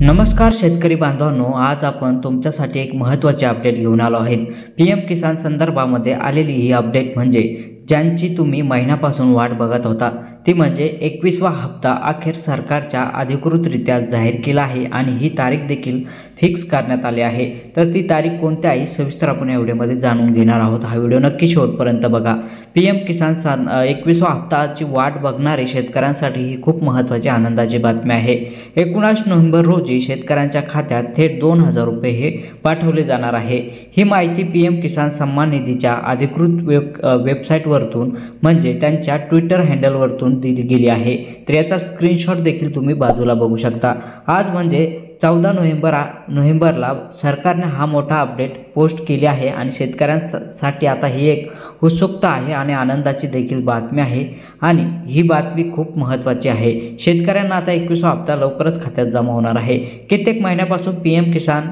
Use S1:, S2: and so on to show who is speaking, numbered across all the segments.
S1: नमस्कार शेतकरी बांधवांनो, आज आपण तुमच्यासाठी एक महत्त्वाचे अपडेट घेऊन आलो आहेत। पीएम किसान संदर्भामध्ये आलेली ही अपडेट म्हणजे ज्यांची तुम्ही महिन्यापासून वाट बघत होता ती म्हणजे 21वा हप्ता अखेर सरकारच्या अधिकृतरित्या जाहीर केला आहे आणि ही तारीख देखील फिक्स करण्यात आली आहे। तर ती तारीख कोणती आहे सविस्तर आपण या व्हिडिओमध्ये जाणून घेणार आहोत। हा व्हिडिओ नक्की शेवटपर्यंत बघा। पीएम किसान 21वा हप्ताची वाट बघणारे शेतकऱ्यांसाठी ही खूप महत्त्वाची आनंदाची बातमी आहे। 19 नोव्हेंबर रोजी शेतकऱ्यांच्या खात्यात थेट 2000 रुपये हे पाठवले जाणार आहे। ही माहिती पीएम किसान सन्मान निधीच्या अधिकृत वेबसाईटवरून म्हणजे त्यांच्या ट्विटर हँडलवरून दिली गेली आहे। तर याचा स्क्रीनशॉट देखील तुम्ही बाजूला बघू शकता। आज म्हणजे 14 नोव्हेंबरला सरकारने हा मोठा अपडेट पोस्ट केली आहे आणि शेतकऱ्यांसाठी आता ही एक उत्सुकता आहे आणि आनंदाची देखील बातमी आहे आणि ही बातमी खूप महत्त्वाची आहे। शेतकऱ्यांना आता 21वा हप्ता लवकरच खात्यात जमा होणार आहे। कित्येक महिन्यापासून पीएम किसान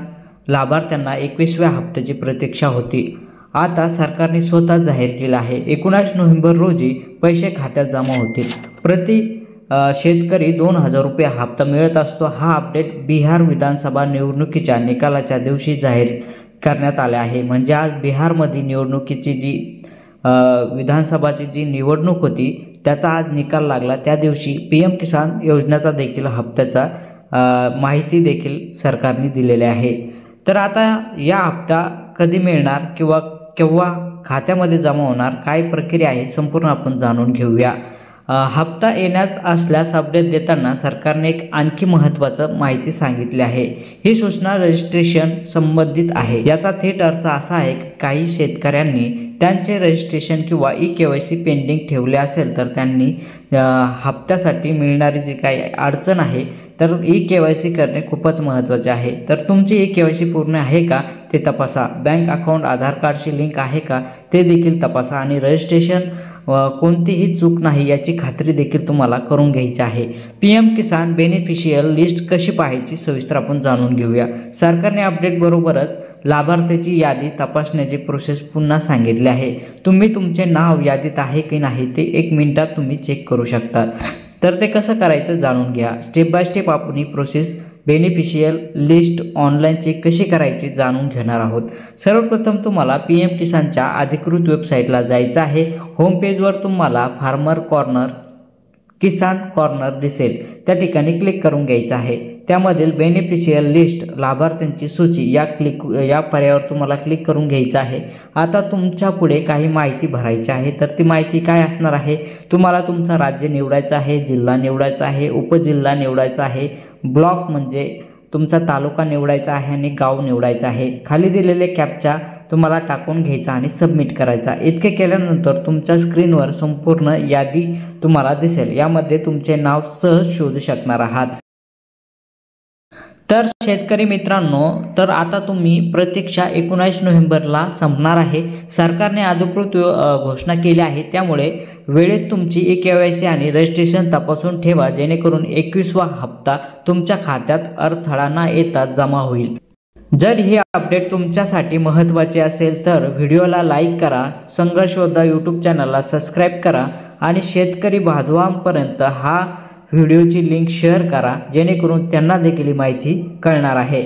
S1: लाभार्थ्यांना 21व्या हप्त्याची प्रतीक्षा होती। आता सरकारने स्वतः जाहीर केलं आहे। 19 नोव्हेंबर रोजी पैसे खात्यात जमा होतील। प्रति शेतकरी 2000 रुपये हप्ता मिळत असतो। हा अपडेट बिहार विधानसभा निवडणुकीच्या निकालाच्या दिवशी जाहीर करण्यात आले आहे। म्हणजे आज बिहारमध्ये निवडणुकीची जी विधानसभाची जी निवडणूक होती त्याचा आज निकाल लागला। त्या दिवशी पीएम किसान योजनेचा देखील हप्त्याचा माहिती देखील सरकारने दिलेली आहे। तर आता या हप्ता कधी मिळणार किंवा केव्हा खात्यामध्ये जमा होणार, काय प्रक्रिया आहे संपूर्ण आपण जाणून घेऊया। हप्ता येण्यात असल्यास अपडेट देताना सरकारने एक आणखी महत्त्वाचं माहिती सांगितली आहे। ही सूचना रजिस्ट्रेशन संबंधित आहे। याचा थेट अर्थ असा आहे की काही शेतकऱ्यांनी त्यांचे रजिस्ट्रेशन किंवा KYC पेंडिंग ठेवले असेल तर त्यांनी हप्त्यासाठी मिळणारी जी काही अडचण आहे तर KYC करणे खूपच महत्त्वाचे आहे। तर तुमची KYC पूर्ण आहे का ते तपासा। बँक अकाउंट आधार कार्डशी लिंक आहे का ते देखील तपासा आणि रजिस्ट्रेशन कोणतीही चूक नाही याची खात्री देखील तुम्हाला करून घ्यायची आहे। पीएम किसान बेनिफिशियल लिस्ट कशी पाहायची सविस्तर आपण जाणून घेऊया। सरकारने अपडेट बरोबरच लाभार्थ्याची यादी तपासण्याची प्रोसेस पुन्हा सांगितली आहे। तुम्ही तुमचे नाव यादीत आहे की नाही ते 1 मिनिटात तुम्ही चेक करू शकता। तर ते कसं करायचं जाणून घ्या। स्टेप बाय स्टेप आपण ही process beneficial list online check कशी करायची जाणून घेणार आहोत। सर्वप्रथम तुम्हाला पीएम किसानच्या अधिकृत वेबसाईटला जायचं आहे। होम पेजवर तुम्हाला फार्मर कॉर्नर किसान कॉर्नर दिसेल, त्या ठिकाणी क्लिक करून घ्यायचं आहे। त्यामधील बेनिफिशियल लिस्ट लाभार्थ्यांची सूची या पर्यायावर तुम्हाला क्लिक करून घ्यायचं आहे। आता तुमच्या पुढे काही माहिती भरायची आहे। तर ती माहिती काय असणार आहे, तुम्हाला तुमचा राज्य निवडायचा आहे, जिल्हा निवडायचा आहे, उपजिल्हा निवडायचा आहे, ब्लॉक म्हणजे तुमचा तालुका निवडायचा आहे आणि गाव निवडायचं आहे। खाली दिलेले कॅप्चा तुम्हाला टाकून घ्यायचा आणि सबमिट करायचा। इतके केल्यानंतर तुमच्या स्क्रीनवर संपूर्ण यादी तुम्हाला दिसेल। यामध्ये तुमचे नाव सहज शोधू शकणार आहात। तर शेतकरी मित्रांनो, तर आता तुम्ही प्रतीक्षा 19 नोव्हेंबरला संपणार आहे। सरकारने अधिकृत घोषणा केली आहे, त्यामुळे वेळेत तुमची KYC आणि रजिस्ट्रेशन तपासून ठेवा जेणेकरून 21वा हप्ता तुमच्या खात्यात अडथळा न येता जमा होईल। जर ही अपडेट तुमच्यासाठी महत्त्वाची असेल तर व्हिडिओला लाईक करा, संघर्ष योद्धा YouTube चॅनलला सबस्क्राईब करा आणि शेतकरी बांधवांपर्यंत हा व्हिडिओची लिंक शेअर करा जेणेकरून त्यांना देखील माहिती कळणार आहे।